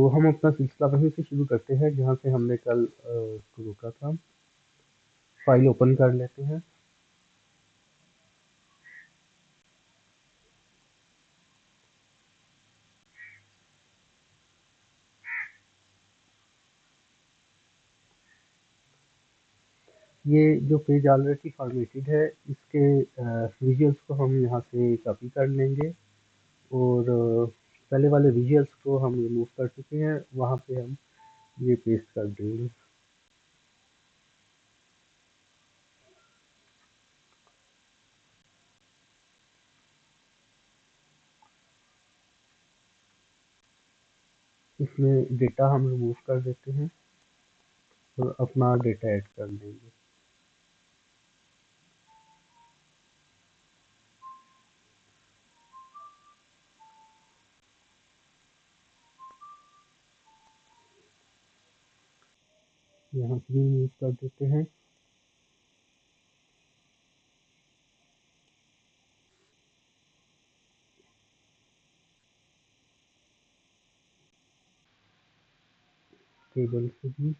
हम अपना सिलसिला वहीं से शुरू करते हैं जहाँ से हमने कल इसको रोका था। फाइल ओपन कर लेते हैं। ये जो पेज ऑलरेडी फॉर्मेटेड है, इसके विजुअल्स को हम यहाँ से कॉपी कर लेंगे और पहले वाले विजुअल्स को हम रिमूव कर चुके हैं, वहाँ पे हम ये पेस्ट कर देंगे। इसमें डेटा हम रिमूव कर देते हैं और अपना डेटा ऐड कर देंगे। यहाँ से रिमूव कर देते हैं। टेबल से भी,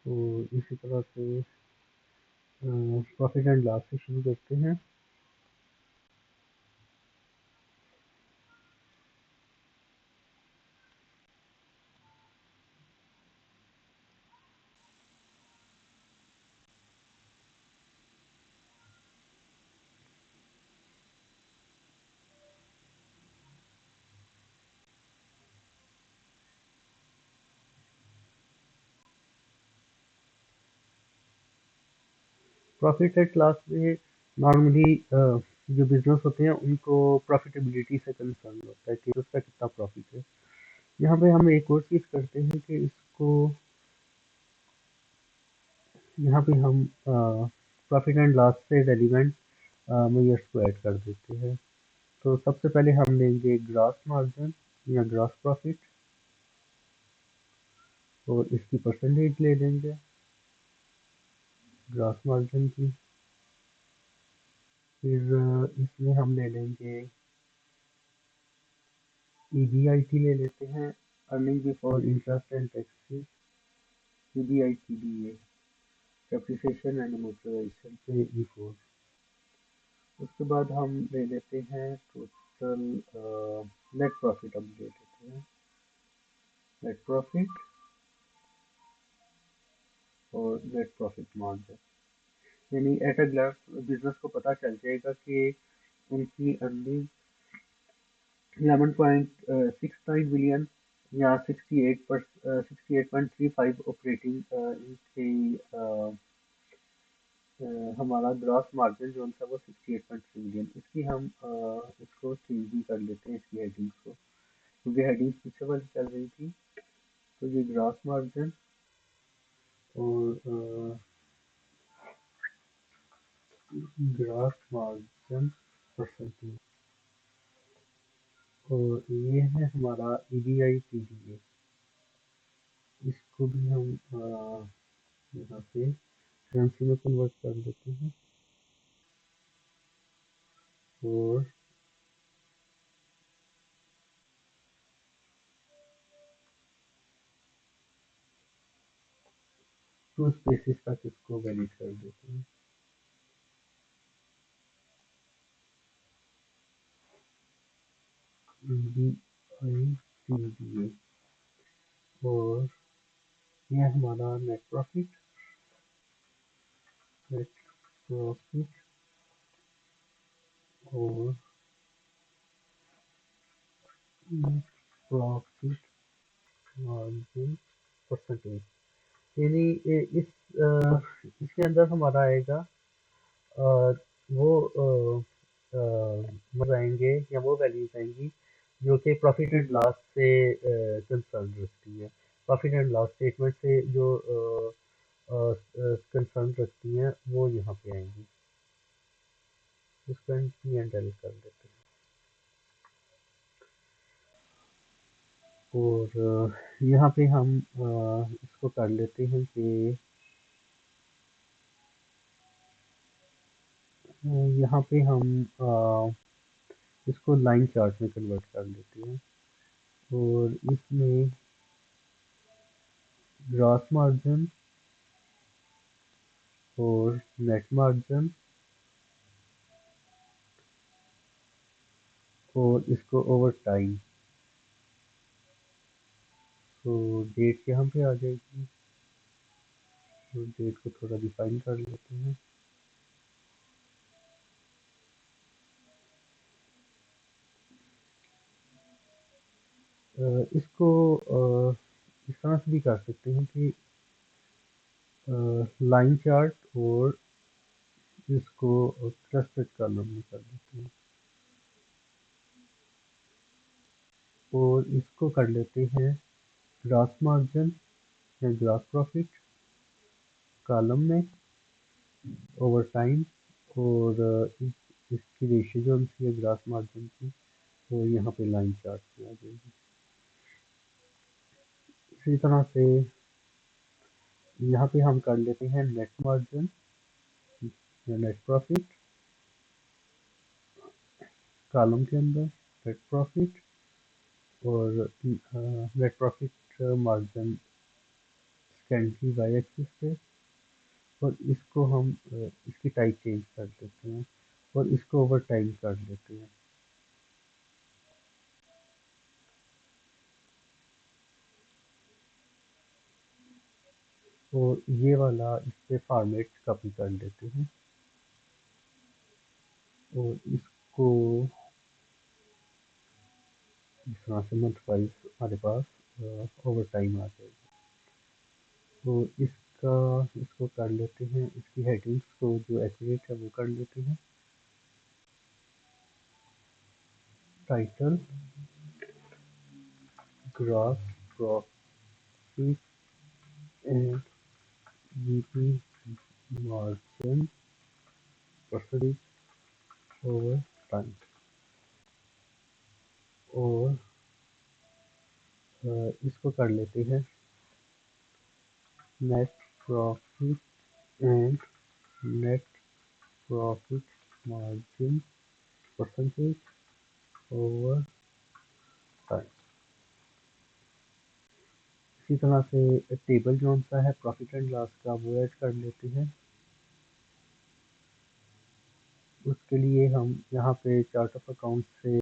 और इसी तरह से प्रॉफिट एंड लॉस से शुरू करते हैं। प्रॉफिट एंड लॉस में नॉर्मली जो बिजनेस होते हैं उनको प्रॉफिटेबिलिटी से कंसर्न होता है कि उसका कितना प्रॉफिट है। यहाँ पे हम एक और चीज़ करते हैं कि इसको यहाँ पे हम प्रॉफिट एंड लॉस से रेलिवेंट मेजर्स को ऐड कर देते हैं। तो सबसे पहले हम लेंगे ग्रॉस मार्जिन या ग्रॉस प्रॉफिट और इसकी परसेंटेज ले लेंगे ग्रॉस मार्जिन की। फिर इसमें हम ले लेंगे ईबीआईटी ले लेते हैं, earning before interest and taxes, EBITDA, depreciation and amortisation पे E4। उसके बाद हम ले लेते हैं टोटल नेट प्रॉफिट। हम ले लेते हैं नेट प्रॉफिट और नेट प्रॉफिट मार्जिन, यानी एट अ ग्लांस बिजनेस को पता चल जाएगा कि उनकी अर्निंग 11.69 बिलियन या 68.35 ऑपरेटिंग इनकी हमारा ग्रॉस मार्जिन जो उनका वो 68.3 बिलियन। इसकी हम इसको चेंज भी कर लेते हैं, इसकी हेडिंग्स को, क्योंकि हेडिंग्स पीछे वाली चल रही थी। तो ये ग्रॉस मार्जिन और ग्रॉस मार्जिन परसेंटेज, और ये है हमारा ईबीआई टीडीए। इसको भी हम यहाँ पे करेंसी में कन्वर्ट कर देते हैं और टू स्पेसिस तक इसको वैलिड कर देते हैं। ईबीआई टीडीए और ये हमारा नेट प्रॉफिट, नेट प्रॉफिट और नेट प्रॉफिट मार्जिन परसेंटेज, यानी इसके अंदर हमारा आएगा वो नंबर आएंगे या वो वैल्यूज आएंगी जो कि प्रॉफिट एंड लॉस से कंसर्न रखती है। प्रॉफिट एंड लॉस स्टेटमेंट से जो कंसर्न रखती हैं वो यहाँ पे आएंगी। इसको हम P&L कर देते हैं और यहाँ पे हम इसको कर लेते हैं कि यहाँ पे हम इसको लाइन चार्ट में कन्वर्ट कर लेते हैं और इसमें ग्रॉस मार्जिन और नेट मार्जिन और इसको ओवर टाइम, तो डेट यहाँ पे आ जाएगी। तो डेट को थोड़ा डिफाइन कर लेते हैं। इसको इस तरह से भी कर सकते हैं कि लाइन चार्ट और इसको क्लस्टर्ड कॉलम में कर देते हैं और इसको कर लेते हैं ग्रॉस मार्जिन या ग्रॉस प्रॉफिट कॉलम में ओवर टाइम और इसकी रेशियो जो सी है ग्रॉस मार्जिन की तो यहाँ पे लाइन चार्ट में आ जाएगी। इसी तरह से यहाँ पे हम कर लेते हैं नेट मार्जिन या नेट प्रॉफिट कॉलम के अंदर नेट प्रॉफिट और net profit margin secondary Y axis पे और इसको हम इसकी टाइप चेंज कर देते हैं और इसको ओवर टाइम कर लेते हैं। और ये वाला इस पे फॉर्मेट कॉपी कर लेते हैं और इसको इस तरह से मंथ वाइज हमारे पास ओवर टाइम आ जाएगा। तो इसको कर लेते हैं, इसकी हेडिंग्स को जो एक्यूरेट है वो कर लेते हैं। Title gross profit and GP margin percentage over time और इसको कर लेते हैं net profit and net profit margin percentage over time. इसी तरह से टेबल जो सा है प्रॉफिट एंड लॉस का वो ऐड कर लेते हैं। उसके लिए हम यहाँ पे चार्ट ऑफ अकाउंट से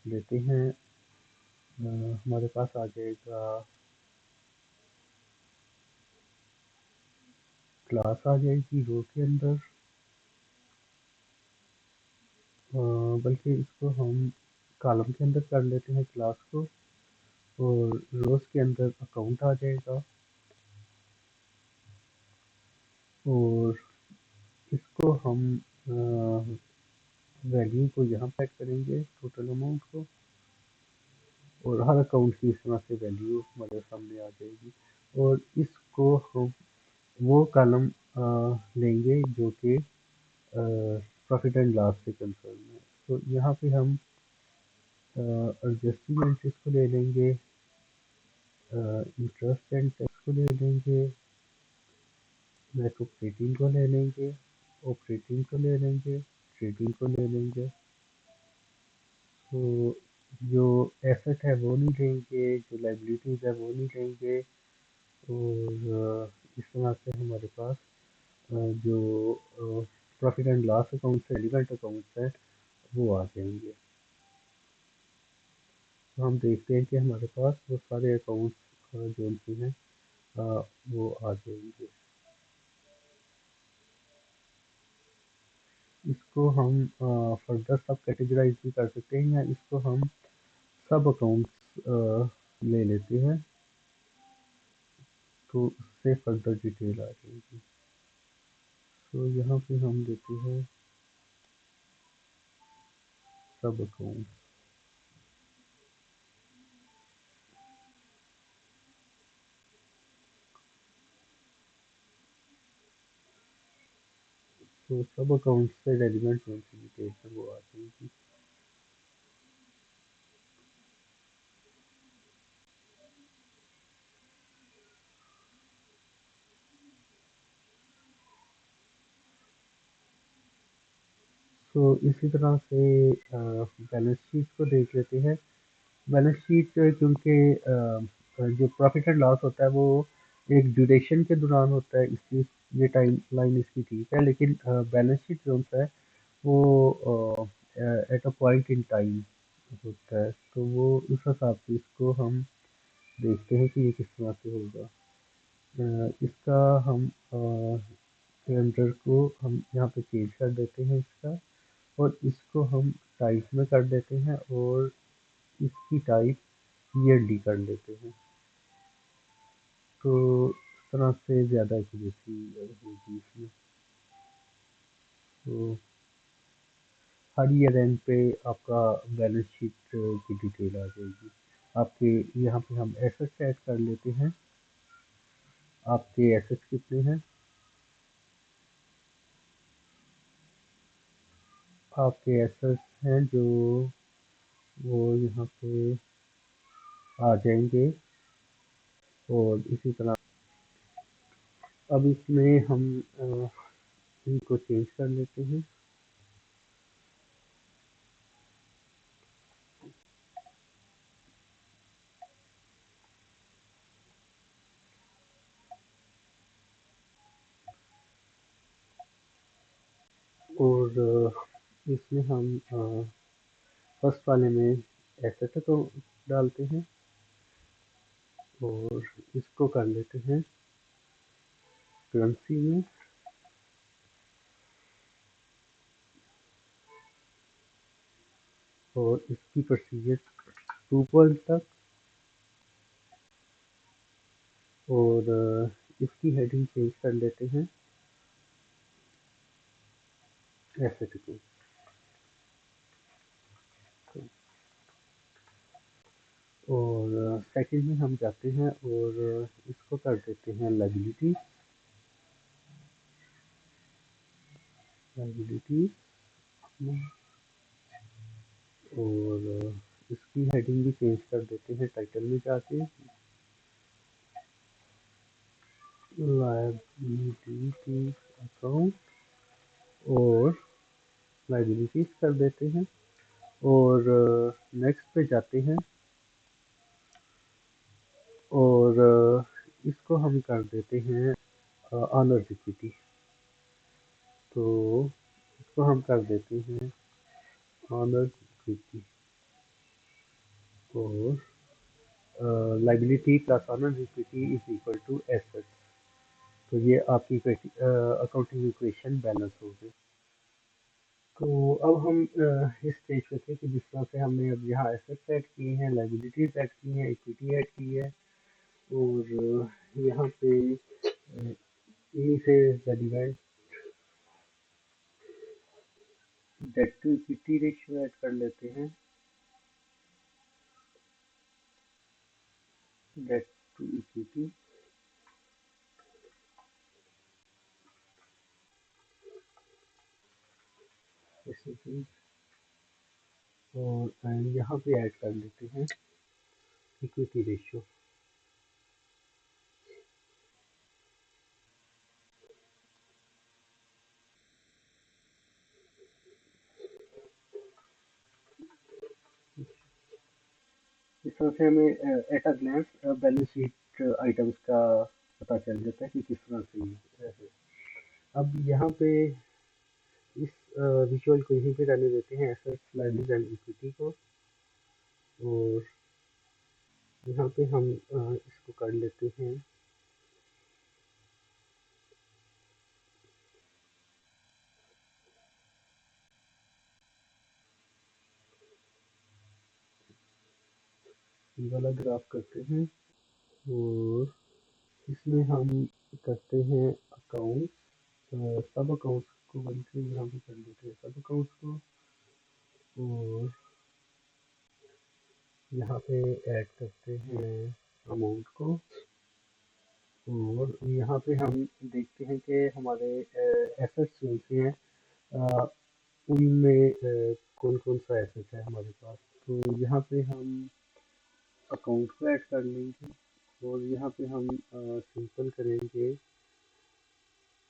लेते हैं। हमारे पास आ जाएगा क्लास आ जाएगी रो के अंदर, बल्कि इसको हम कॉलम के अंदर कर लेते हैं क्लास को और रोज के अंदर अकाउंट आ जाएगा और इसको हम वैल्यू को यहाँ पे ऐड करेंगे टोटल अमाउंट को और हर अकाउंट की इस तरह से वैल्यू हमारे सामने आ जाएगी और इसको हम वो कॉलम लेंगे जो कि प्रॉफिट एंड लॉस से कंसर्न है। तो यहाँ पे हम एडजस्टमेंट इसको ले लेंगे, इंटरेस्ट एंड टैक्स को ले लेंगे, नेट ऑपरेटिंग को ले लेंगे, ऑपरेटिंग को ले लेंगे, ट्रेडिंग को ले लेंगे। तो जो एसेट है वो नहीं लेंगे, जो लाइबिलिटीज है वो नहीं लेंगे और इस तरह से हमारे पास जो प्रॉफिट एंड लॉस अकाउंट से रिलेवेंट अकाउंट्स है वो आ जाएंगे। तो हम देखते हैं कि हमारे पास वो सारे अकाउंट्स जो उनकी हैं वो आ जाएंगे। इसको हम फर्दर सब कैटेगराइज भी कर सकते हैं या इसको हम सब अकाउंट्स ले लेते हैं तो उससे फर्दर डिटेल आ जाएगी। तो यहाँ पे हम देते हैं सब अकाउंट। तो सब अकाउंट से रेलिवेंट कौन सी डिटेल है वो आ जाएगी। तो इसी तरह से बैलेंस शीट को देख लेते हैं। बैलेंस शीट क्योंकि जो प्रॉफिट एंड लॉस होता है वो एक ड्यूरेशन के दौरान होता है, इसकी ये टाइम लाइन इसकी ठीक है, लेकिन बैलेंस शीट जो होता है वो at a point in time होता है, तो वो उस हिसाब से इसको हम देखते हैं कि ये किस तरह से होगा। इसका हम कैलेंडर को हम यहाँ पे चेंज कर देते हैं इसका, और इसको हम टाइप में कर देते हैं और इसकी टाइप ईयरली कर लेते हैं। तो इस तरह से ज़्यादा एक्यूरेसी होगी इसमें। तो हर ईयर एंड पे आपका बैलेंस शीट की डिटेल आ जाएगी। आपके यहाँ पे हम एसेट्स ऐड कर लेते हैं। आपके एसेट्स कितने हैं? आपके एसेट्स हैं जो वो यहाँ पे आ जाएंगे, और इसी तरह अब इसमें हम इनको चेंज कर लेते हैं। और इसमें हम फर्स्ट वाले में एसेट को डालते हैं और इसको कर लेते हैं करेंसी में, और इसकी प्रोसीजर 2 पॉइंट तक, और इसकी हेडिंग चेंज कर लेते हैं एसेट को। और सेकंड में हम जाते हैं और इसको कर देते हैं लायबिलिटी। लायबिलिटी और इसकी हेडिंग भी चेंज कर देते हैं टाइटल में जाके, लायबिलिटी अकाउंट, और लायबिलिटीज कर देते हैं। और नेक्स्ट पे जाते हैं और इसको हम कर देते हैं ऑनर इक्विटी। तो इसको हम कर देते हैं ऑनर इक्विटी, और liability plus owner equity is equal to asset. तो ये आपकी अकाउंटिंग इक्वेशन बैलेंस हो गई। तो अब हम इस स्टेज पे थे कि जिस तरह से हमने अब यहाँ एसेट्स ऐड किए हैं, लायबिलिटीज ऐड की हैं, इक्विटी ऐड की है, और यहाँ पे इन्हीं से divide debt to equity ratio add कर लेते हैं। डेट टू इक्विटी और यहाँ पे ऐड कर लेते हैं इक्विटी रेशियो। इस तरह से हमें at a glance balance sheet items का पता चल जाता है कि किस तरह से ये है। अब यहाँ पे इस विजुअल को यहीं पे रहने देते हैं, एसेट्स लायबिलिटीज एंड इक्विटी को, और यहाँ पे हम इसको कर लेते हैं ये वाला ग्राफ करते हैं, और इसमें हम करते हैं अकाउंट, सब अकाउंट्स को बनकर यहाँ पे कर लेते हैं सब अकाउंट्स को, और यहाँ पे ऐड करते हैं अमाउंट को, और यहाँ पे हम देखते हैं कि हमारे एसेट्स जो होते हैं उनमें कौन कौन सा एसेट है हमारे पास। तो यहाँ पे हम अकाउंट को ऐड कर लेंगे, और यहाँ पे हम सिंपल करेंगे,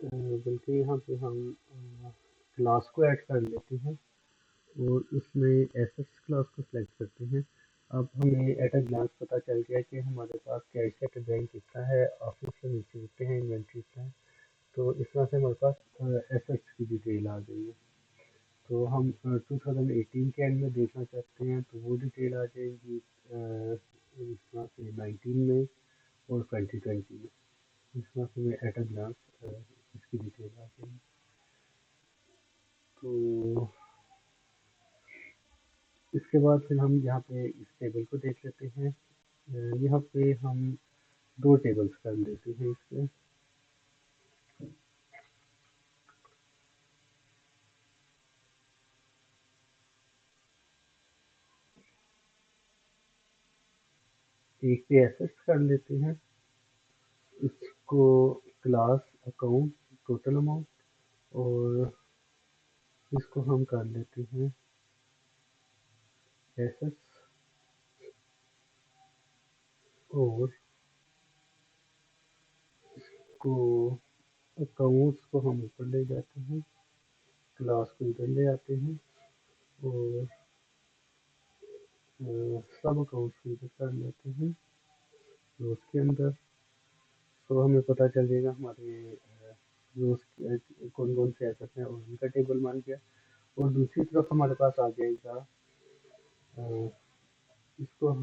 बल्कि यहाँ पे हम क्लास को ऐड कर लेते हैं और उसमें एसेट्स क्लास को सिलेक्ट करते हैं। अब हमें एट अ ग्लांस पता चल गया कि हमारे पास कैश एट बैंक कितना है, ऑफिस से नीचे कितने हैं, इन्वेंट्री कितना है। तो इस तरह से हमारे पास एसेट्स की डिटेल आ गई है। तो हम 2018 के एंड में देखना चाहते हैं तो वो डिटेल आ जाएगी इस तरह से 19 में और 2020 में। इस तरह से हमें एट अ ग्लांस इसकी डिटेल आ जाएगी। तो इसके बाद फिर हम यहाँ पे इस टेबल को देख लेते हैं। यहाँ पे हम दो टेबल्स कर लेते हैं इसके। एक पे एसेट्स कर लेते हैं, इसको क्लास अकाउंट टोटल अमाउंट, और इसको हम कर लेते हैं एसेट्स, और को अकाउंट्स को हम ऊपर ले जाते हैं, क्लास को इधर ले आते हैं, और सब अकाउंट्स को इधर कर लेते हैं रोज के अंदर। तो हमें पता चल जाएगा हमारे रोज कौन कौन से एसेट हैं और उनका टेबल बन गया। और दूसरी तरफ हमारे पास आ जाएगा अ, इसको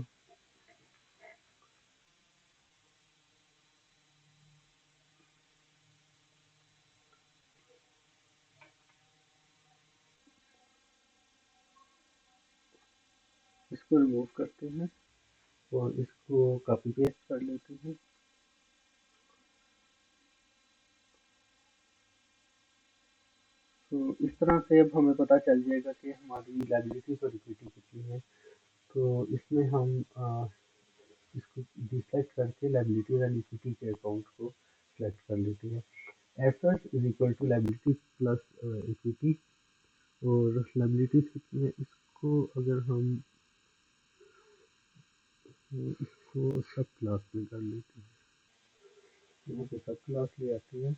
इसको रिमूव करते हैं और इसको कॉपी पेस्ट कर लेते हैं। तो इस तरह से अब हमें पता चल जाएगा कि हमारी लायबिलिटीज और इक्विटी कितनी है। तो इसमें हम इसको डिसेलेक्ट करके लायबिलिटीज एंड इक्विटी के अकाउंट को सिलेक्ट कर लेते हैं। Assets is equal to liabilities plus equity, और लायबिलिटीज कितनी है इसको अगर हम इसको सब क्लास में कर लेते हैं। यहाँ पे सब क्लास ले आते हैं।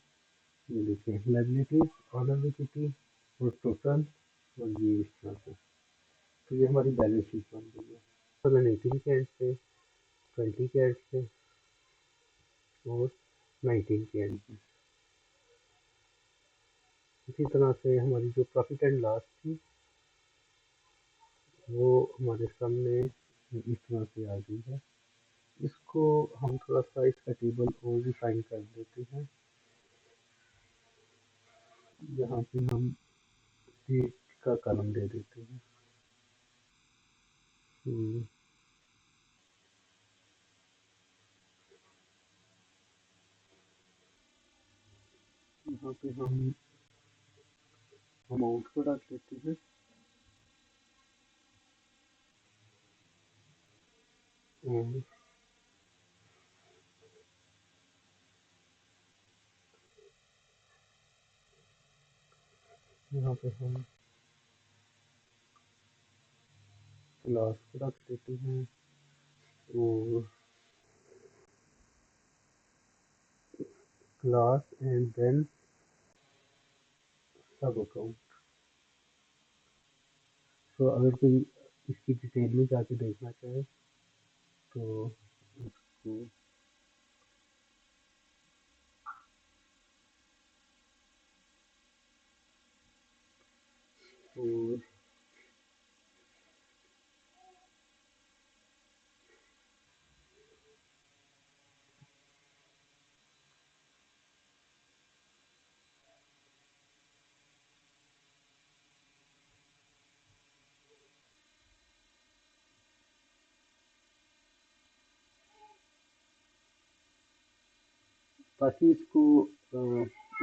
ये देखिए लायबिलिटीज, ऑनर इक्विटी और टोटल, और ये इस तरह से। तो ये हमारी बैलेंस शीट बन गई है। 2018 के एंड से, 20 के एंड से और 19 के एंड से। इसी तरह से हमारी जो प्रॉफिट एंड लॉस थी वो हमारे सामने इस तरह से आ गई है। इसको हम थोड़ा सा इसका टेबल और रिफाइन कर देते हैं। यहाँ पे हम डेट का कॉलम दे देते हैं। हम्म, यहाँ पे हम अमाउंट को रख लेते हैं, और यहाँ पे हम क्लास को रख देते हैं, और क्लास एंड देन सब अकाउंट। तो अगर कोई इसकी डिटेल में जाके देखना चाहे तो इसको, और बाकी इसको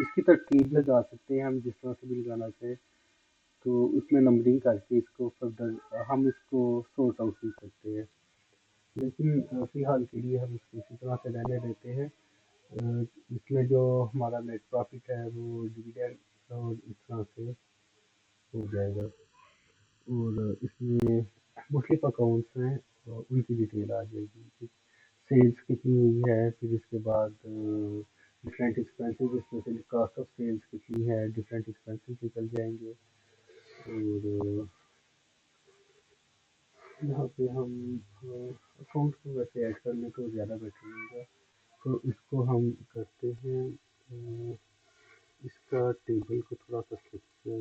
इसकी तरतीब लगा सकते हैं हम जिस तरह से भी लगाना चाहें। तो उसमें नंबरिंग करके इसको फर्दर हम इसको सॉर्ट आउट भी करते हैं। लेकिन फिलहाल के लिए हम इसको इसी तरह से रहने देते हैं। अ, इसमें जो हमारा नेट प्रॉफिट है वो डिविडेंड और इस तरह से हो जाएगा। और इसमें मुख्तलिफ अकाउंट्स हैं उनकी डिटेल आ जाएगी कि सेल्स कितनी हुई है, फिर इसके बाद डिफरेंट एक्सपेंसेस, इसमें से कॉस्ट ऑफ सेल्स कितनी है, डिफरेंट एक्सपेंसेस निकल जाएंगे। और यहाँ पे हम अकाउंट को वैसे ऐड कर लें तो ज़्यादा बेटर रहेगा। तो इसको हम करते हैं, इसका टेबल को थोड़ा सा स्ट्रक्चर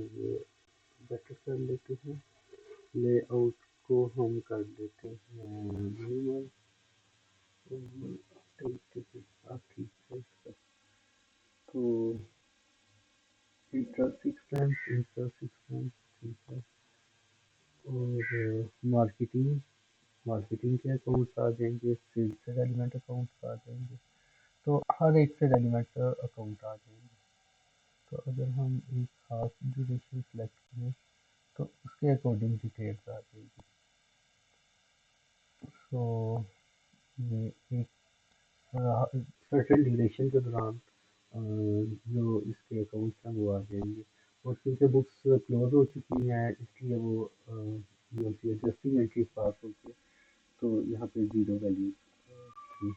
बेटर कर लेते हैं। लेआउट को हम कर देते हैं मिनिमल, ठीक है इसका। तो इंटरेस्ट एक्सपेंस ठीक है। और मार्केटिंग के अकाउंट्स आ जाएंगे, सेल्स से रेलिवेंट अकाउंट्स आ जाएंगे। तो हर एक से रेलिवेंट अकाउंट आ जाएंगे। तो अगर हम एक खास ड्यूरेशन सेलेक्ट करें तो उसके अकॉर्डिंग डिटेल्स आ जाएगी। तो ये एक सर्टेन ड्यूरेशन के दौरान जो इसके अकाउंट्स हैं वो आ जाएंगे। और क्योंकि बुक्स क्लोज हो चुकी हैं इसलिए वो जो होती है एडजस्टिंग एंट्रीज पास होती है। तो यहाँ पे जीरो वैल्यू थी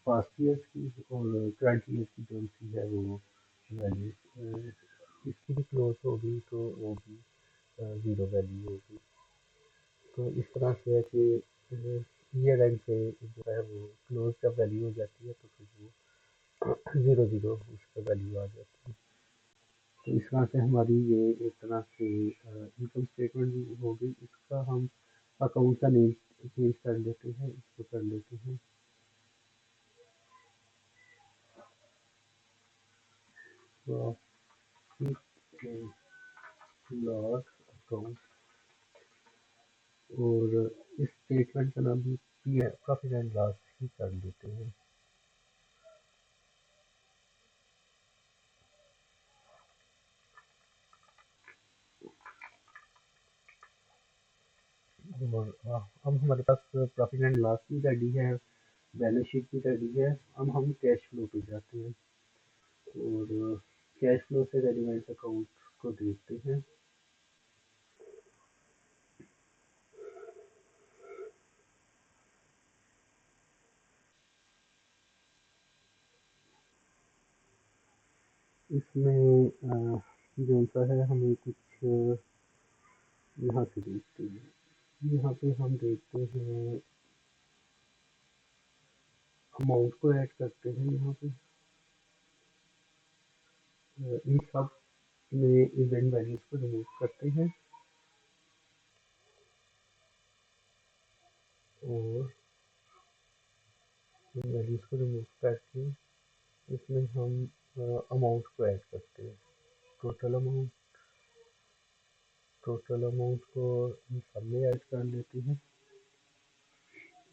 पास्ट ईयर की, और करंट ईयर की जो सी है वो वैल्यू इसकी भी क्लोज होगी तो वो भी ज़ीरो वैल्यू होगी। तो इस तरह से है कि ईयर एंड पे जो है वो क्लोज जब वैल्यू हो जाती है तो फिर वो ज़ीरो ज़ीरो उसका वैल्यू आ जाती है। तो इस तरह से हमारी ये एक तरह से इनकम स्टेटमेंट भी हो गई। इसका हम अकाउंट का नेम चेंज कर लेते हैं, इसको कर लेते हैं प्रॉफिट एंड लॉस अकाउंट। और इस स्टेटमेंट का नाम भी प्रॉफिट एंड लॉस ही कर देते हैं। और अब हमारे पास प्रॉफिट एंड लॉस भी रेडी है, बैलेंस शीट भी रेडी है। अब हम कैश फ्लो पे जाते हैं और कैश फ्लो से रेलिवेंट अकाउंट को देखते हैं। इसमें जो सा है हमें कुछ यहाँ से देखते हैं। यहाँ पे हम देखते हैं अमाउंट को ऐड करते हैं। यहाँ पे इन सब में इवेंट वैल्यूज को रिमूव करते हैं और इन वैल्यूज को रिमूव करके इसमें हम अमाउंट को ऐड करते हैं। टोटल अमाउंट को इन सब में ऐड कर लेते हैं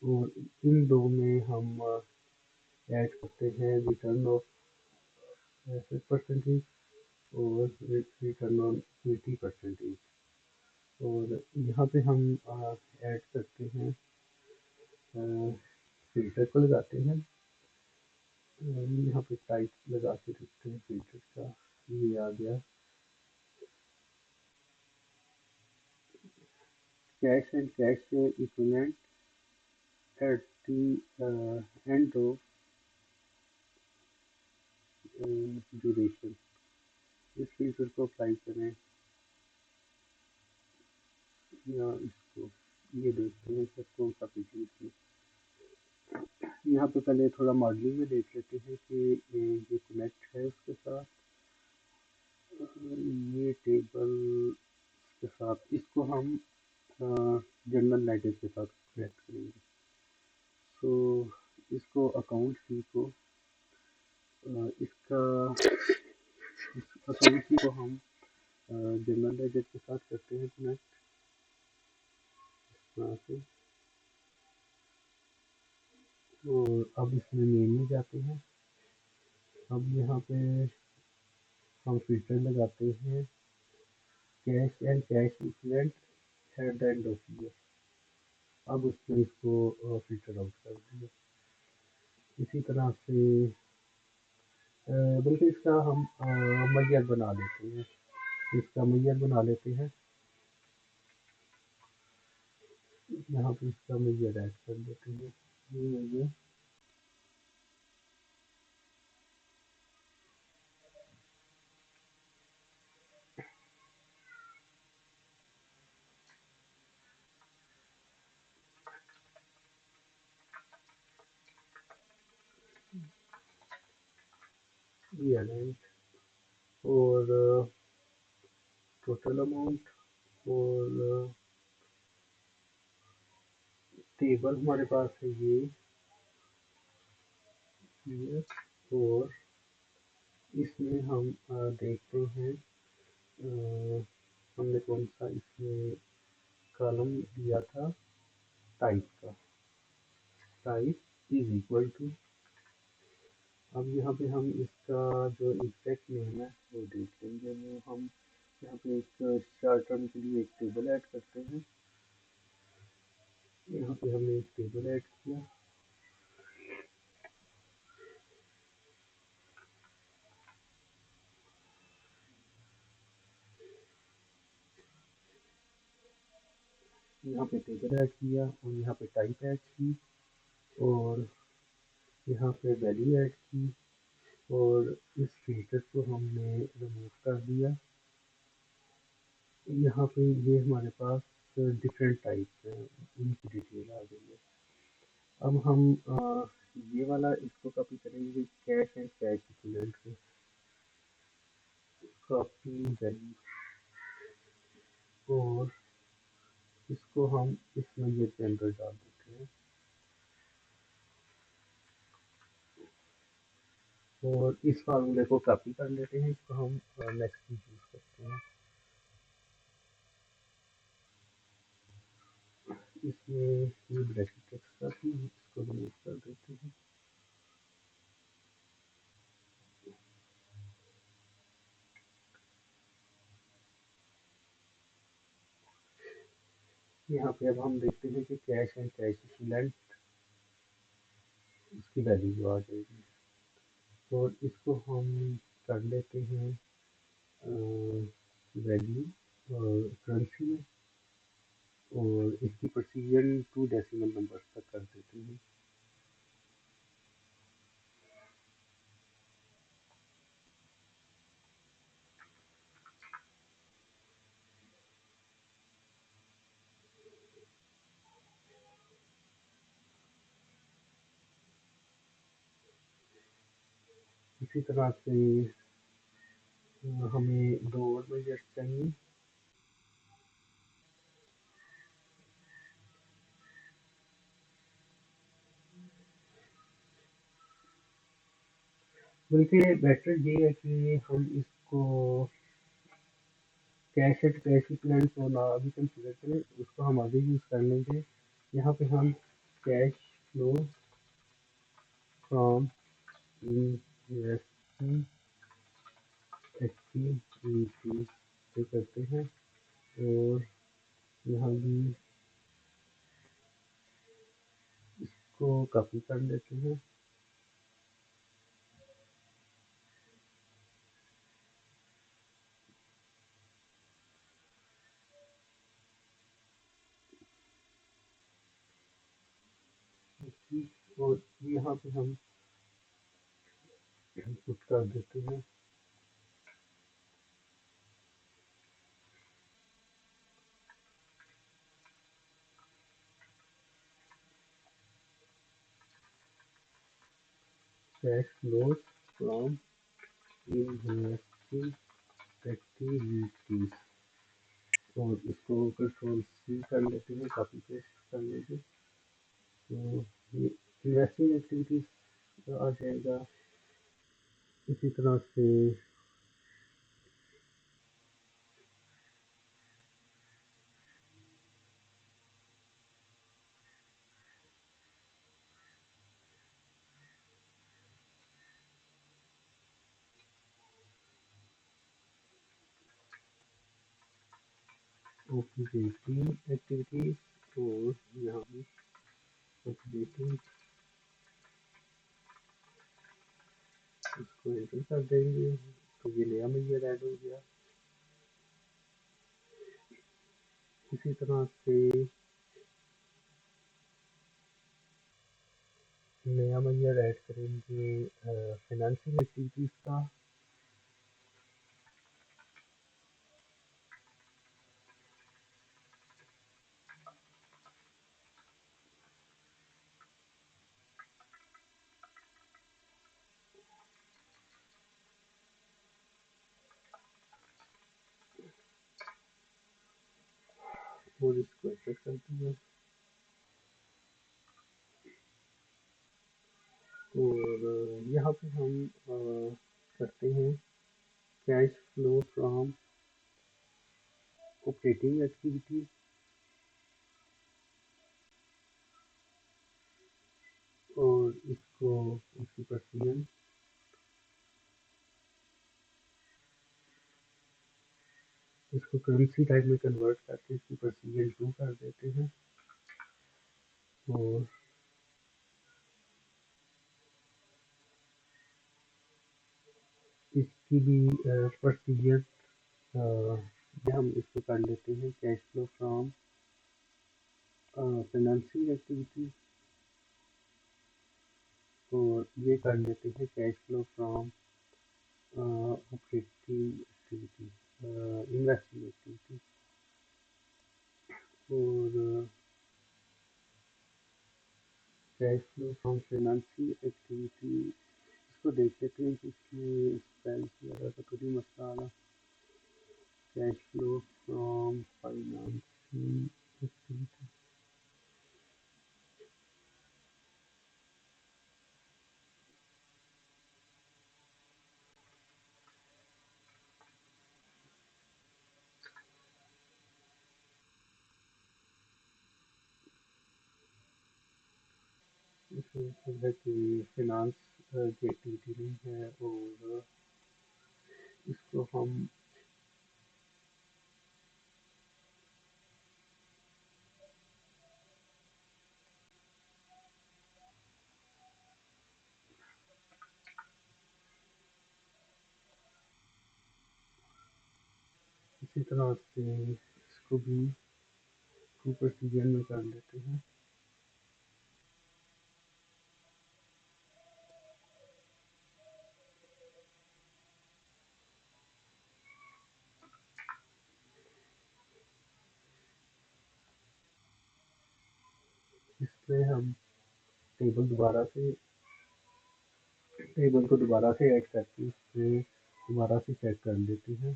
और इन दो में हम ऐड करते हैं रिटर्न ऑफ एसेट परसेंटेज और रिटर्न ऑन इक्विटी परसेंटेज। और यहाँ पे हम ऐड करते हैं, फिल्टर को लगाते हैं। यहाँ पे टाइप लगा के रखते हैं फिल्टर का, ये आ गया। Cash and cash equivalent at the end of duration, इस फिल्टर को अप्लाई करें या इसको, ये देखते हैं सर कौन सा फीचर इसमें। यहाँ पे पहले थोड़ा मॉडलिंग में देख लेते हैं कि ये कनेक्ट है उसके साथ, ये टेबल के साथ इसको हम जनरल लेडर के साथ कनेक्ट करेंगे। तो इसको अकाउंट की को इसका इस अकाउंट की को हम जनरल लेडर के साथ करते हैं कनेक्ट यहाँ से। और अब इसमें मेन में जाते हैं। अब यहाँ पे हम फिल्टर लगाते हैं cash and cash equivalent at the end of year. अब उसमें इसको फिल्टर आउट कर देंगे। इसी तरह से बल्कि इसका हम मैयर बना लेते हैं, इसका मैयर बना लेते हैं। यहाँ पे इसका मैयर ऐड कर देते हैं। ये बैलेंस और टोटल अमाउंट और टेबल हमारे पास है ये और इसमें हम देखते हैं हमने कौन सा इसमें कॉलम दिया था टाइप का। टाइप इज इक्वल टू, अब यहाँ पे हम इसका जो एग्जैक्ट नेम है वो देख लेंगे। वो हम यहाँ पे एक चार टर्म के लिए एक टेबल ऐड करते हैं। यहाँ पे हमने एक टेबल ऐड किया। यहाँ पे टेबल ऐड किया और यहाँ पे टाइप ऐड की और यहाँ पे वैल्यू ऐड की और इस फिल्टर को हमने रिमूव कर दिया। यहाँ पे ये हमारे पास डिफरेंट टाइप्स हैं, इनकी डिटेल आ गई है। अब हम ये वाला इसको कॉपी करेंगे कैश एंड कैश इक्विवेलेंट से। कॉपी वैल्यू और इसको हम इस मेजर के अंदर डाल देते हैं और इस फार्मूले को कॉपी कर लेते हैं। इसको हम नेक्स्ट में यूज करते हैं। इसमें ये ब्रैकेट एक्स्ट्रा थी, इसको रिमूव कर देते हैं। यहाँ पे अब हम देखते हैं कि कैश एंड कैश इक्विवेलेंट इसकी वैल्यू आ जाएगी और इसको हम कर लेते हैं वैल्यू करेंसी में और इसकी प्रोसीजर 2 डेसिमल नंबर्स तक कर देते हैं। इसी तरह से हमें 2 और मेजर्स चाहिए। बल्कि बेटर ये है कि हम इसको कैश एट कैश इक्विवेलेंट को ना अभी कंसीडर करें, उसको हम आगे यूज़ कर लेंगे। यहाँ पे हम cash flow from investing activities पे करते हैं और यहाँ भी इसको कॉपी कर लेते हैं। और यहाँ पे हम पुट कर देते हैं cash flow from investing activities और इसको कंट्रोल सी कर लेते हैं, कॉपी पेस्ट कर लेंगे तो ये इन्वेस्टिंग एक्टिविटीज आ जाएगा। इसी तरह से ऑपरेटिंग एक्टिविटीज और यहाँ भी ऑपरेटिंग, इसको एंटर कर देंगे तो ये नया मेजर ऐड हो गया। इसी तरह से नया मेजर ऐड करेंगे फाइनेंशियल एक्टिविटीज का। और इसको एक्सेस करते हैं और यहाँ पे हम करते हैं cash flow from operating activity और इसको उसकी प्रोसीजर इसको करेंसी टाइप में कन्वर्ट करके इसकी प्रोसीजर 2 कर देते हैं और इसकी भी प्रोसीजर ये हम इसको कर लेते हैं cash flow from financing activity और ये कर लेते हैं cash flow from operating activity investing activity और cash flow from financing activity इसको देख लेते हैं कि इसमें स्पेल किया गया तो कभी मसला आना cash flow from financing activity इसमें मतलब है कि फाइनेंस की एक्टिविटी नहीं है और इसको हम इसी तरह से इसको भी टू प्रोसीजर में कर लेते हैं इसमें हम टेबल को दोबारा से ऐड करके इसमें दोबारा से चेक कर लेते हैं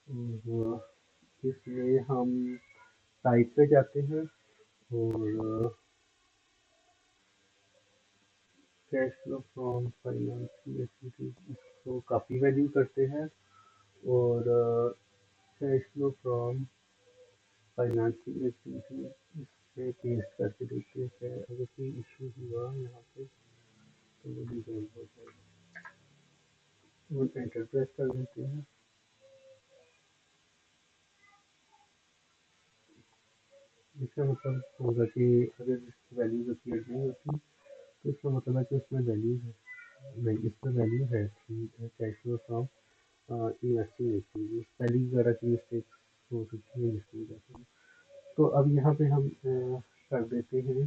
और इसमें हम टाइप पे जाते हैं और cash flow from financing activities इसको काफ़ी वैल्यू करते हैं और cash flow from financing activity इस पे पेस्ट करके देखते हैं क्या अगर कोई इशू हुआ यहाँ पे तो वो रिजॉल्व हो जाएगा और एंटर प्रेस कर देते हैं इसका मतलब होगा कि अगर वैल्यूज अपीयर नहीं होती तो इसका मतलब है कि उसमें वैल्यू है नहीं इसमें वैल्यू है कि cash flow from investing activity spelling वगैरह की मिस्टेक्स हो सकती है जिसकी वजह से तो अब यहाँ पे हम कर देते हैं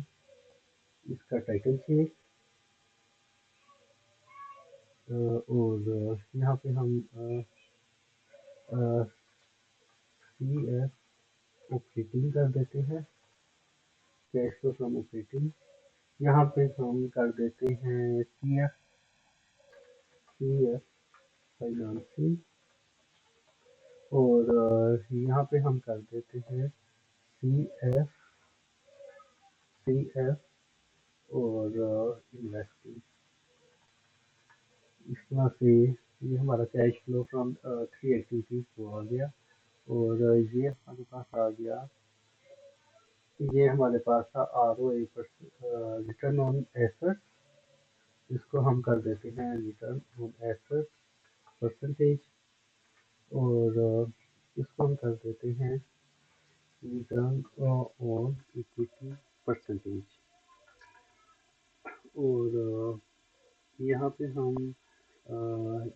इसका टाइटल चेंज और यहाँ पे हम सी एफ ऑपरेटिंग कर देते हैं कैश फ्लो फ्रॉम ऑपरेटिंग यहाँ पे हम कर देते हैं सी एफ फाइनेंसिंग और यहाँ पे हम कर देते हैं सी एफ सी एफ और इन्वेस्टिंग इस तरह से ये हमारा cash flow from three activities को आ गया और ये हमारे पास आ गया ये हमारे पास था R O A return on asset इसको हम कर देते हैं रिटर्न ऑन एसेट परसेंटेज और इसको हम कर देते हैं रिटर्न ऑन इक्विटी परसेंटेज और यहाँ पे हम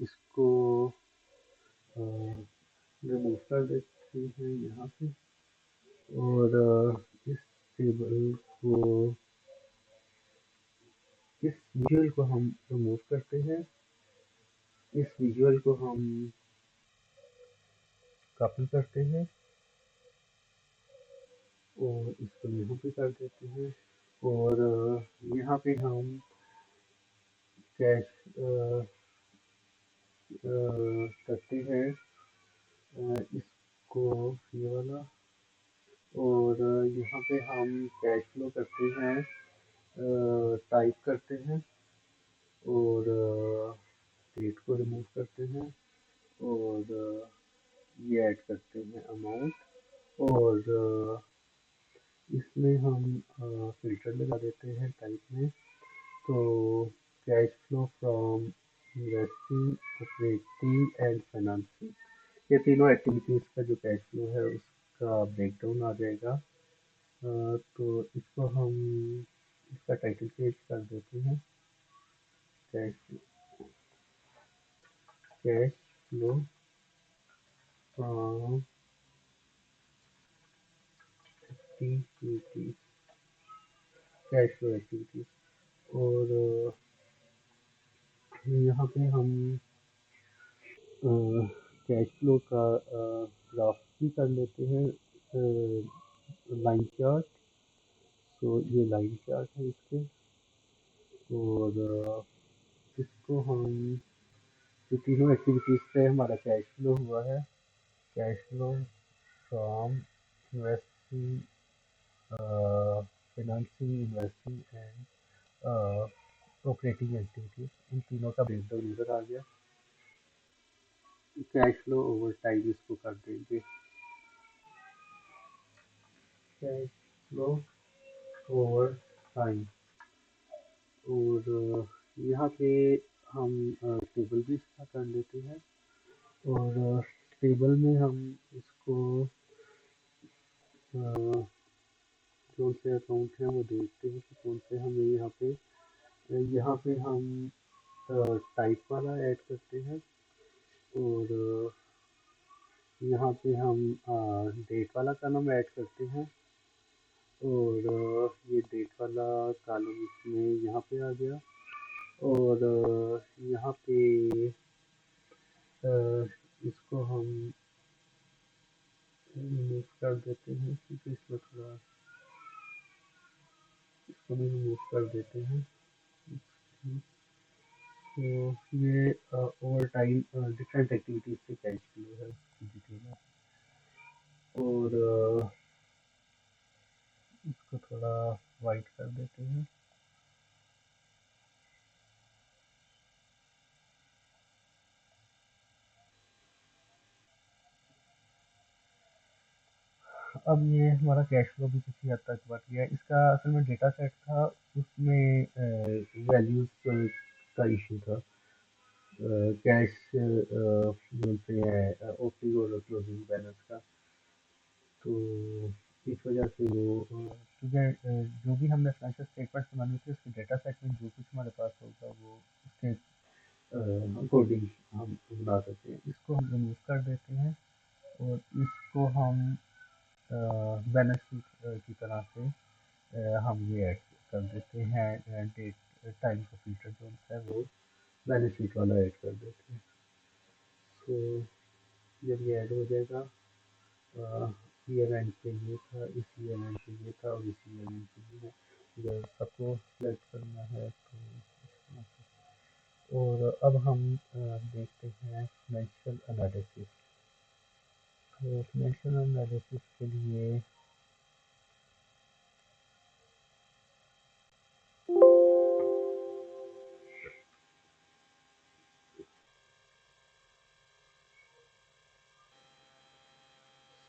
इसको रिमूव कर देते हैं यहाँ से और इस टेबल को इस विजुअल को हम रिमूव करते हैं इस विजुअल को हम कॉपी करते हैं और इसको यहाँ पे कर देते हैं और यहाँ पे हम कैश करते हैं इसको ये वाला, और यहाँ पे हम कैश फ्लो करते हैं, टाइप करते हैं, और डेट को रिमूव करते हैं, और ये ऐड करते हैं अमाउंट, और इसमें हम फिल्टर लगा देते हैं टाइप में। तो cash flow from investing, operating and financing, ये तीनों एक्टिविटीज़ का जो कैश फ्लो है उसका ब्रेकडाउन आ जाएगा। तो इसको हम इसका टाइटल पेज कर देते हैं, cash cash flow from activities, cash flow activities, और यहाँ पे हम कैश फ्लो का ग्राफ भी कर लेते हैं, लाइन चार्ट। तो ये लाइन चार्ट है इसके, और इसको हम जो तीनों एक्टिविटीज से हमारा कैश फ्लो हुआ है, cash flow from investing, financing, investing and operating activities, इन तीनों का ब्रेकडाउन इधर आ गया। कैश फ्लो ओवर टाइम इसको कर देंगे, कैश फ्लो ओवर टाइम। और यहाँ पे हम टेबल भी इसका कर लेते हैं, और टेबल में हम इसको कौन से अकाउंट हैं वो देखते हैं कि कौन से हमें यहाँ पे हम टाइप वाला ऐड करते हैं, और यहाँ पे हम डेट वाला कॉलम ऐड करते हैं, और ये डेट वाला कॉलम इसमें यहाँ पे आ गया, और यहाँ पे इसको हम रिमूव कर देते हैं, क्योंकि इसमें थोड़ा, इसको भी रिमूव कर देते हैं। तो ये ओवर टाइम डिफरेंट एक्टिविटीज से कैश फ्लो है उसकी डिटेल है, और इसको थोड़ा वाइट कर देते हैं। अब ये हमारा कैश फ्लो भी किसी हद तक बढ़ गया। इसका असल में डेटा सेट था, उसमें वैल्यूज का इशू था, कैश बोलते हैं ओपनिंग और क्लोजिंग बैलेंस का। तो इस वजह से वो क्योंकि जो भी हमने फाइनेंशियल स्टेटमेंट बनानी थी उसके डेटा सेट में जो कुछ हमारे पास होगा वो उसके अकॉर्डिंग हम बना सकते हैं। इसको हम रिमूव कर देते हैं, और इसको हम बैलेंस शीट की तरह से हम ये ऐड कर देते हैं, डेट टाइम का फिल्टर जो होता है वो बैलेंस शीट वाला ऐड कर देते हैं। तो जब ये ऐड हो जाएगा, ईयर एंड पे ये था, इस ईयर एंड पे ये था, और इस ईयर एंड पे ये है। जब सबको सेलेक्ट करना है तो इस तरह से। और अब हम देखते हैं फाइनेंशियल एनालिसिस। तो फाइनेंशियल एनालिसिस के लिए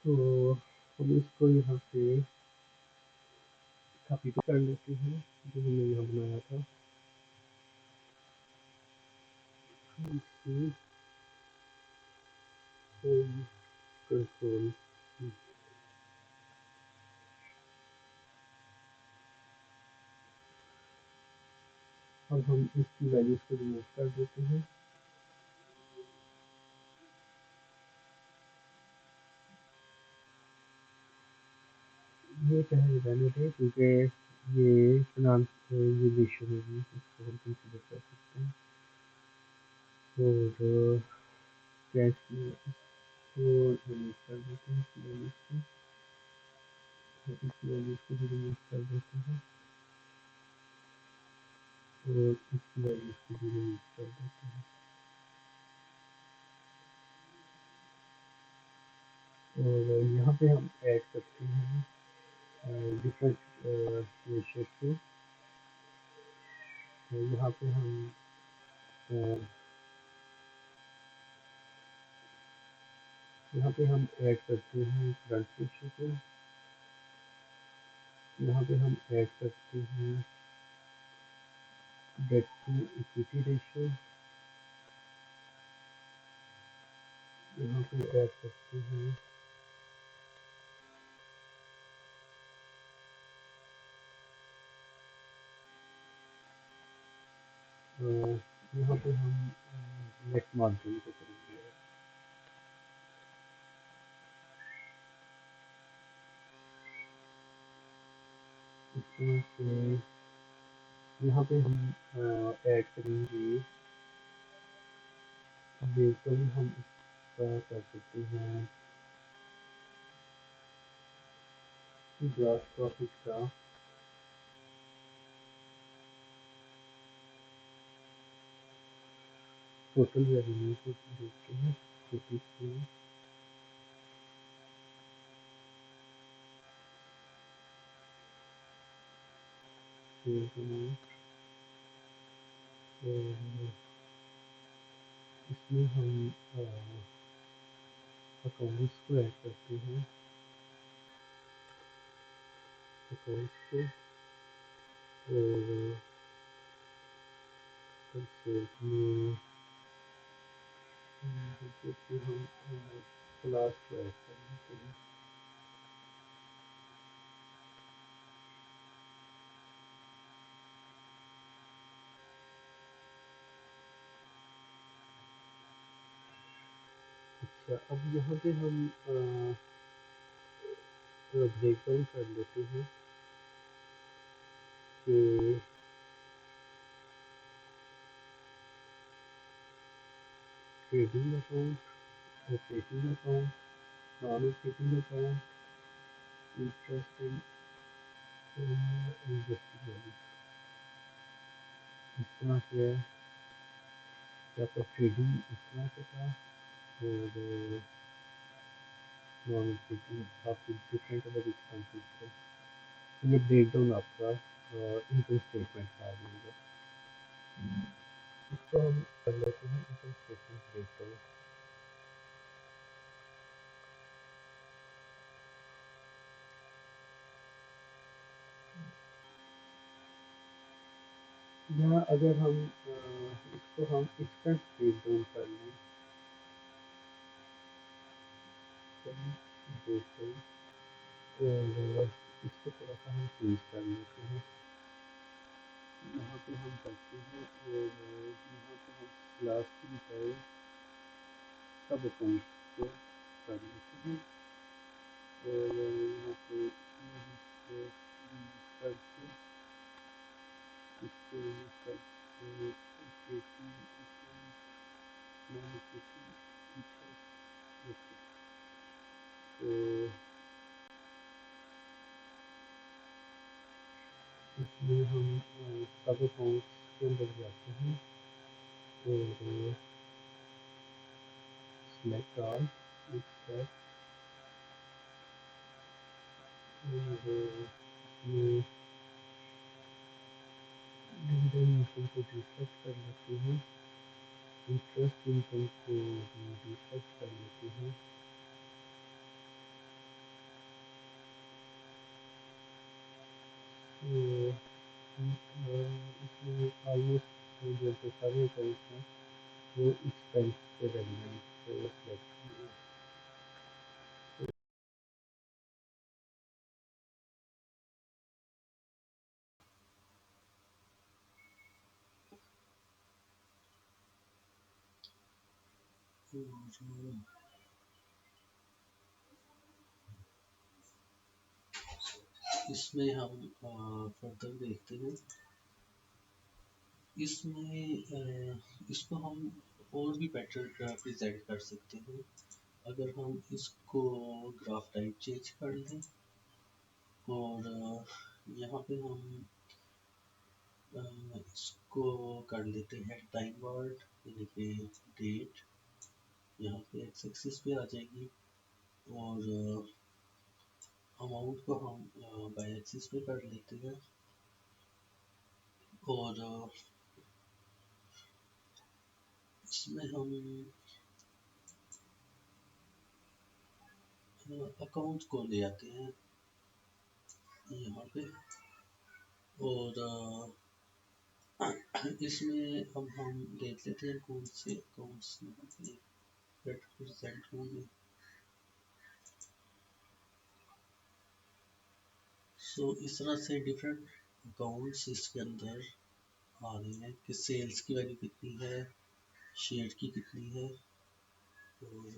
तो हम इसको यहाँ से कॉपी कर लेते हैं जो हमने यहाँ बनाया था। कंट्रोल, अब हम इसकी वैल्यूज को रिमूव कर देते हैं। ये चाहे रहने दें, क्योंकि ये फिनांस ये रेशियो में भी इसको हम कंसिडर कर सकते हैं। और कैश को रिमूव कर देते हैं, इस वैल्यूज को, इस वैल्यूज को भी रिमूव कर देते हैं, और इस वैल्यूज को भी रिमूव कर देते हैं। और यहाँ पे हम ऐड करते हैं डिफरेंट रेशियोज को। तो यहाँ पे हम यहाँ पे हम ऐड करते हैं करंट रेशियो को। यहाँ पे हम ऐड करते हैं डेट टू इक्विटी रेशियो। यहाँ पे ऐड करते हैं यहाँ पे हम नेट मार्जिन को करेंगे। इसमें से यहाँ पे हम ऐड करेंगे वेतन। हम इसका कर सकते हैं ग्रॉस प्रॉफिट का टोटल रेवेन्यू को देखते हैं 43 सेल्स अमाउंट। और इसमें हम अकाउंट्स को ऐड करते हैं अकाउंट्स को। और सेल्स में जैसे हम क्लास को ऐड कर लेते हैं। अच्छा, अब यहाँ पे हम ब्रेक डाउन कर लेते हैं कि trading account, operating account, non operating account, interest and investment. इस तरह से है कि आपका ट्रेडिंग इस तरह से था। और नॉन ऑपरेटिंग आपके डिफरेंट अदर एक्सपेंसेस थे। तो ये ब्रेक डाउन आपका इनकम स्टेटमेंट का आ जाएगा। इसको हम कर लेते हैं इनकम स्टेटमेंट ब्रेक डाउन। यहाँ अगर हम इसको हम एक्सपेंस ब्रेक डाउन कर लें, ब्रेक डाउन, और इसको थोड़ा सा हम चेंज कर लेते हैं। यहाँ पे हम करते हैं और यहाँ पे हम क्लास की बजाय सब अकाउंट को कर लेते हैं। और यहाँ पे इसको यूज करके इसको यूज करके operating account, non operating interest. तो इसमें हम सब अकाउंट्स के अंदर जाते हैं और सिलेक्ट ऑल, एक्सेप्ट, और इसमें डिविडेंड इनकम को डिसेलेक्ट कर लेते हैं। इंटरेस्ट इनकम को हम डिसेलेक्ट कर लेते हैं। और इसमें ऑलमोस्ट जो सारे अकाउंट्स हैं वो एक्सपेंस के दरमियान से सिलेक्ट किए। इसमें हम फर्दर देखते हैं। इसमें इसको हम और भी बेटर प्रेजेंट कर सकते हैं अगर हम इसको ग्राफ टाइप चेंज कर लें। और यहाँ पे हम इसको कर लेते हैं टाइम वर्ड, यानी कि डेट यहाँ पे एक्स एक्सिस पे आ जाएगी। और अमाउंट को हम बाई एक्सिस पे कर लेते हैं और इसमें हम अकाउंट को ले आते हैं यहाँ पे और इसमें अब हम देख लेते हैं कौन से अकाउंट्स यहाँ पे रिप्रेजेंट होंगे। सो इस तरह से डिफरेंट अकाउंट्स इसके अंदर आ रहे हैं कि सेल्स की वैल्यू कितनी है, शेयर की कितनी है और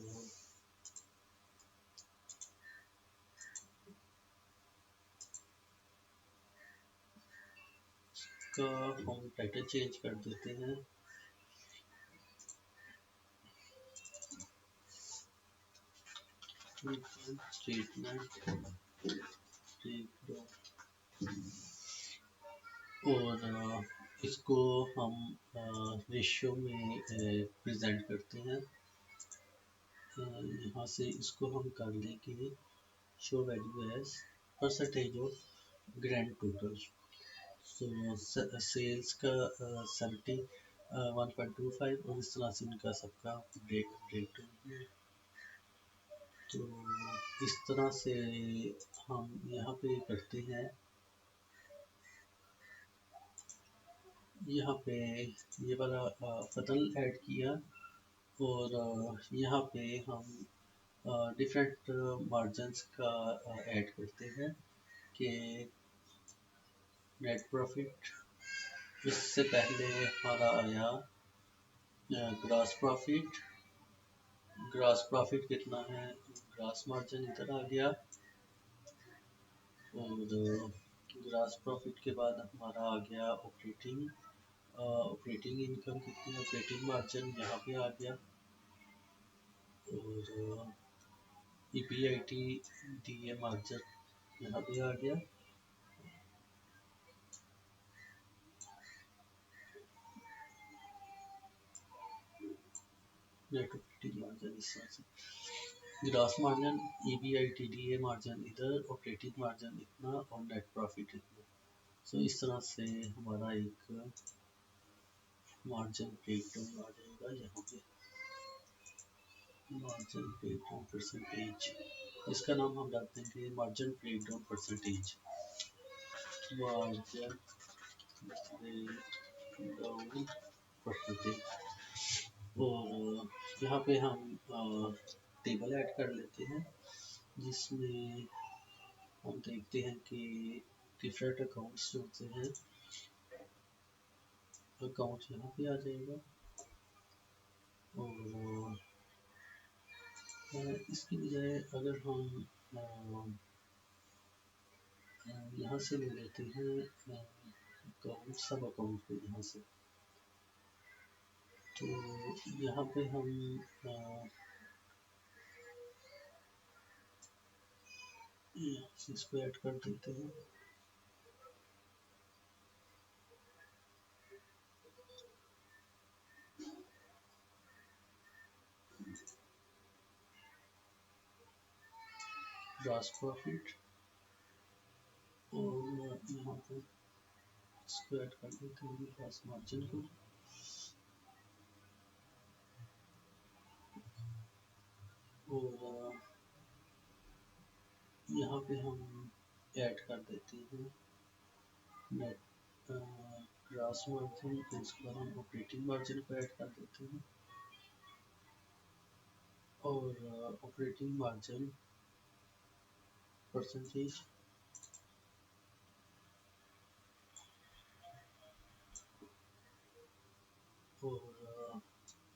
का हम टाइटल चेंज कर देते हैं। स्टेटमेंट और इसको हम रेशियो में प्रेजेंट करते हैं। यहाँ से इसको हम कर लेंगे show value as percentage of grand total. So sales का 71.25 और इस तरह से इनका सबका ब्रेक है। तो इस तरह से हम यहाँ पे करते हैं। यहाँ पे ये वाला फजल ऐड किया और यहाँ पे हम डिफरेंट मार्जिन्स का ऐड करते हैं कि नेट प्रॉफिट, इससे पहले हमारा आया ग्रॉस प्रॉफिट। ग्रॉस प्रॉफिट कितना है, ग्रॉस मार्जिन इधर आ गया और ग्रॉस प्रॉफिट के बाद हमारा आ गया ऑपरेटिंग इनकम कितनी, ऑपरेटिंग मार्जिन यहाँ पे आ गया और EBIT DA मार्जिन यहाँ पे आ गया। नेट ऑपरेटिंग मार्जिन इस तरह से, gross margin EBIT DA margin इधर, ऑपरेटिंग मार्जिन इतना और नेट प्रॉफिट इतना। सो इस तरह से हमारा एक मार्जिन ब्रेकडाउन आ जाएगा। यहाँ पे मार्जिन ब्रेकडाउन परसेंटेज, इसका नाम हम रख देंगे margin breakdown percentage. Margin breakdown percentage और यहाँ पे हम टेबल ऐड कर लेते हैं जिसमें हम देखते हैं कि डिफरेंट अकाउंट्स जो होते हैं, अकाउंट यहाँ पे आ जाएगा और इसकी बजाय अगर हम यहाँ से ले लेते हैं अकाउंट, सब अकाउंट को यहाँ से, तो यहाँ पे हम इसको ऐड कर देते हैं। ग्रॉस प्रॉफिट और यहाँ पे इसको ऐड कर देते हैं ग्रॉस मार्जिन को और यहाँ पे हम ऐड कर देते हैं नेट ग्रॉस मार्जिन, फिर इसके बाद हम ऑपरेटिंग मार्जिन को ऐड कर देते हैं और ऑपरेटिंग मार्जिन परसेंटेज और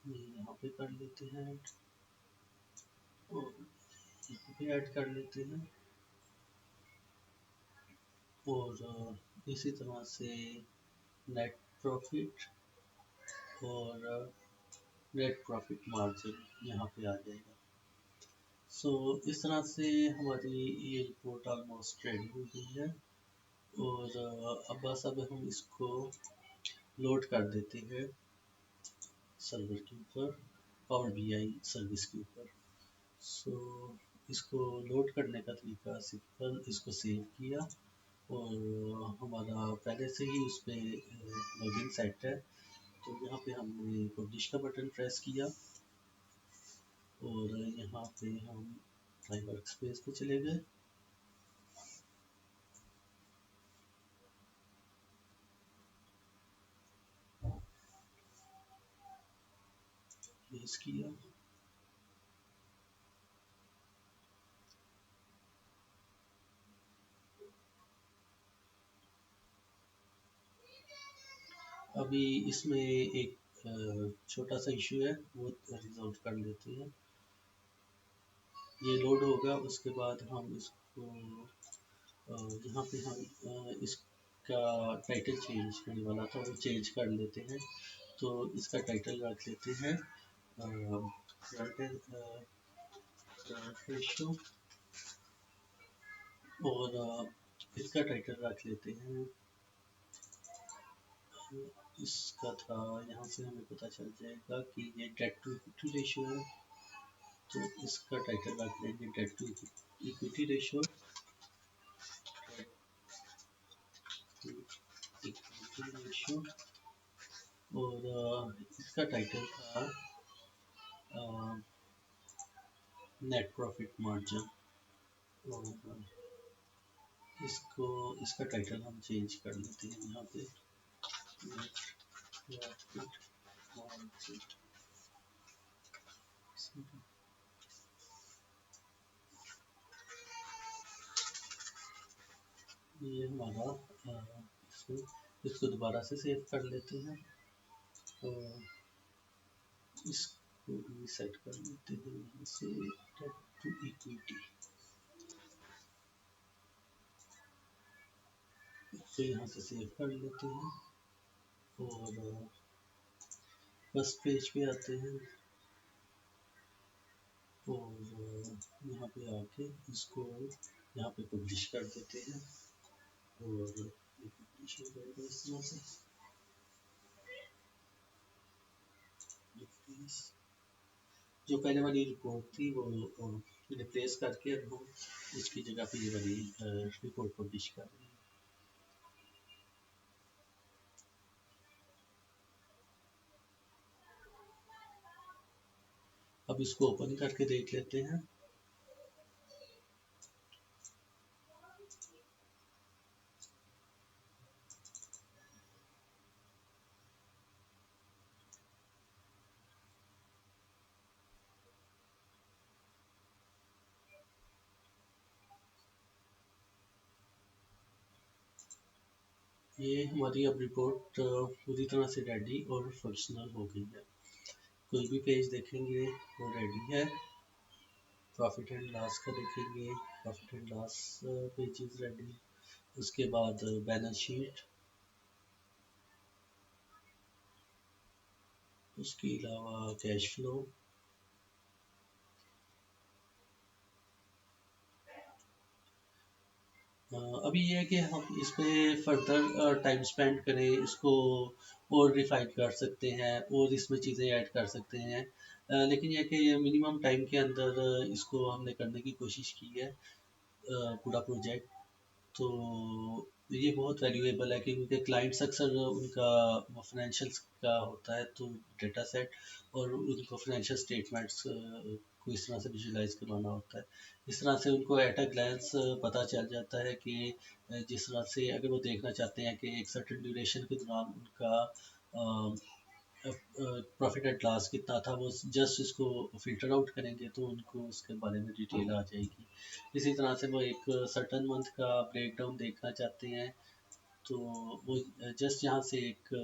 ये यहाँ पे कर लेते हैं और यहाँ पे ऐड कर लेते हैं और इसी तरह से नेट प्रॉफिट और नेट प्रॉफिट मार्जिन यहाँ पे आ जाएगा। सो इस तरह से हमारी ये रिपोर्ट ऑलमोस्ट रेडी हो गई है और अब बस अब हम इसको लोड कर देते हैं सर्वर के ऊपर, पावर BI सर्विस के ऊपर। सो इसको लोड करने का तरीका सिंपल, इसको सेव किया और हमारा पहले से ही उस पर लॉगिन सेट है, तो यहाँ पे हमने पब्लिश का बटन प्रेस किया और यहाँ पे हम माई वर्क स्पेस पे चले गए। प्लेस किया, अभी इसमें एक छोटा सा इशू है, वो रिजॉल्व कर लेते हैं। ये लोड होगा, उसके बाद हम इसको यहाँ पे हम इसका टाइटल चेंज करने वाला था, वो चेंज कर लेते हैं। तो इसका टाइटल रख लेते हैं रेशो और इसका टाइटल रख लेते हैं, इसका था, यहाँ से हमें पता चल जाएगा कि ये डेट टू इक्विटी रेशो है, तो इसका टाइटल रख लेंगे debt to equity ratio, equity ratio. और इसका टाइटल था नेट प्रॉफिट मार्जिन, और इसका टाइटल हम चेंज कर लेते हैं यहाँ पे, नेट प्रॉफिट मार्जिन। ये हमारा इसको दोबारा से सेव कर लेते हैं और इसको भी सेट कर लेते हैं यहाँ से डेट टू इक्विटी, इसको यहाँ से सेव कर लेते हैं और फर्स्ट पेज पे आते हैं और यहाँ पे आके इसको यहाँ पे पब्लिश कर देते हैं और पब्लिश हो जाएगा इस तरह से। जो पहले वाली रिपोर्ट थी वो रिप्लेस करके अब हम उसकी जगह पे ये वाली रिपोर्ट पब्लिश कर रहे हैं। अब इसको ओपन करके देख लेते हैं। ये हमारी अब रिपोर्ट पूरी तरह से रेडी और फंक्शनल हो गई है। कोई भी पेज देखेंगे वो रेडी है। प्रॉफिट एंड लॉस का देखेंगे, profit and loss pages ready. उसके बाद बैलेंस शीट, उसके अलावा कैश फ्लो, अभी ये है कि हम इस पे फर्दर टाइम स्पेंड करें, इसको और रिफाइन कर सकते हैं और इसमें चीज़ें ऐड कर सकते हैं, लेकिन यह कि मिनिमम टाइम के अंदर इसको हमने करने की कोशिश की है पूरा प्रोजेक्ट। तो ये बहुत वैल्यूएबल है क्योंकि क्लाइंट्स अक्सर उनका फाइनेंशियल्स का होता है तो डेटा सेट, और उनको फाइनेंशियल स्टेटमेंट्स को इस तरह से विजुलाइज करवाना होता है। इस तरह से उनको एट अ ग्लैंस पता चल जाता है कि जिस तरह से अगर वो देखना चाहते हैं कि एक सर्टेन ड्यूरेशन के दौरान उनका प्रॉफिट एट लॉस कितना था, वो जस्ट इसको फिल्टर आउट करेंगे तो उनको उसके बारे में डिटेल आ जाएगी। इसी तरह से वो एक सर्टन मंथ का ब्रेकडाउन देखना चाहते हैं तो वो जस्ट यहाँ से एक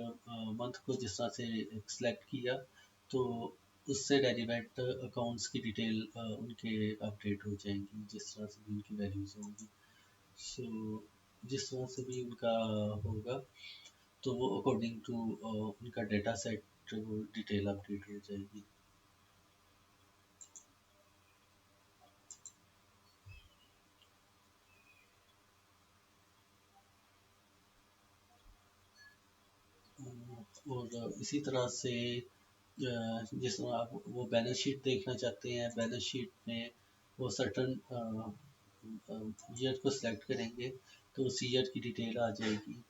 मंथ को जिस तरह से सिलेक्ट किया तो उससे रेलिवेंट अकाउंट्स की डिटेल उनके अपडेट हो जाएंगी जिस तरह से भी उनकी वैल्यूज होंगी। सो जिस तरह से भी उनका होगा तो वो अकॉर्डिंग टू उनका डेटा सेट वो डिटेल अपडेट हो जाएगी। और इसी तरह से जिस तरह आप वो बैलेंस शीट देखना चाहते हैं, बैलेंस शीट में वो सर्टन ईयर को सिलेक्ट करेंगे तो उस ईयर की डिटेल आ जाएगी।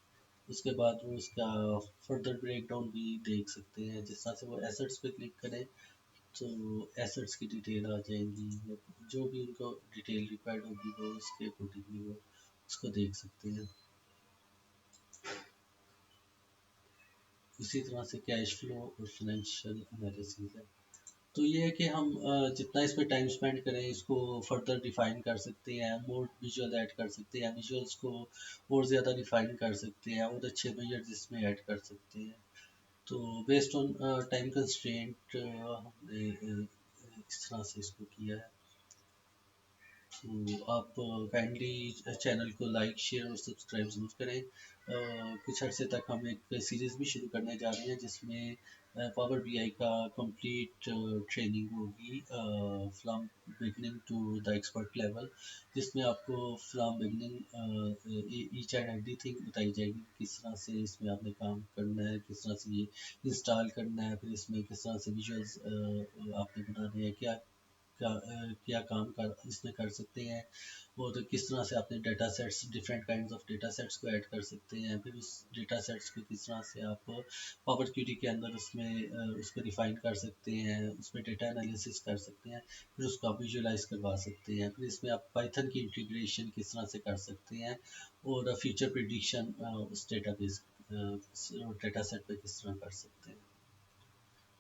उसके बाद वो उसका फर्दर ब्रेकडाउन भी देख सकते हैं। जिस तरह से वो एसेट्स पे क्लिक करें तो एसेट्स की डिटेल आ जाएंगी, या जो भी उनको डिटेल रिक्वायर्ड होगी वो उसके अकॉर्डिंगली वो उसको देख सकते हैं। इसी तरह से कैश फ्लो और फाइनेंशियल एनालिसिस है। तो ये है कि हम जितना इस पे टाइम स्पेंड करें इसको फर्दर डिफाइन कर सकते हैं, मोर विजुअल ऐड कर सकते हैं, विजुअल्स को और ज़्यादा डिफाइन कर सकते हैं और अच्छे मेजर्स इसमें ऐड कर सकते हैं। तो बेस्ड ऑन टाइम कंस्ट्रेंट हमने इस तरह से इसको किया है। तो आप काइंडली चैनल को लाइक शेयर और सब्सक्राइब जरूर करें। कुछ अर्से तक हम एक सीरीज़ भी शुरू करने जा रहे हैं जिसमें पावर बीआई का कंप्लीट ट्रेनिंग होगी from beginning to the expert level, जिसमें आपको from beginning each and everything बताई जाएगी, किस तरह से इसमें आपने काम करना है, किस तरह से ये इंस्टॉल करना है, फिर इसमें किस तरह से विजुअल्स आपने बनाने हैं, क्या काम कर इसमें कर सकते हैं, और किस तरह से अपने data sets different kinds of data sets को ऐड कर सकते हैं। फिर उस डेटा सेट्स को किस तरह से आप पावर क्यूरी के अंदर उसको रिफाइन कर सकते हैं, उसमें डेटा एनालिसिस कर सकते हैं, फिर उसको आप विजुअलाइज करवा सकते हैं। फिर इसमें आप पाइथन की इंटीग्रेशन किस तरह से कर सकते हैं, और फ्यूचर प्रिडिक्शन उस डेटा सेट पे किस तरह कर सकते हैं।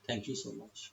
Thank you so much.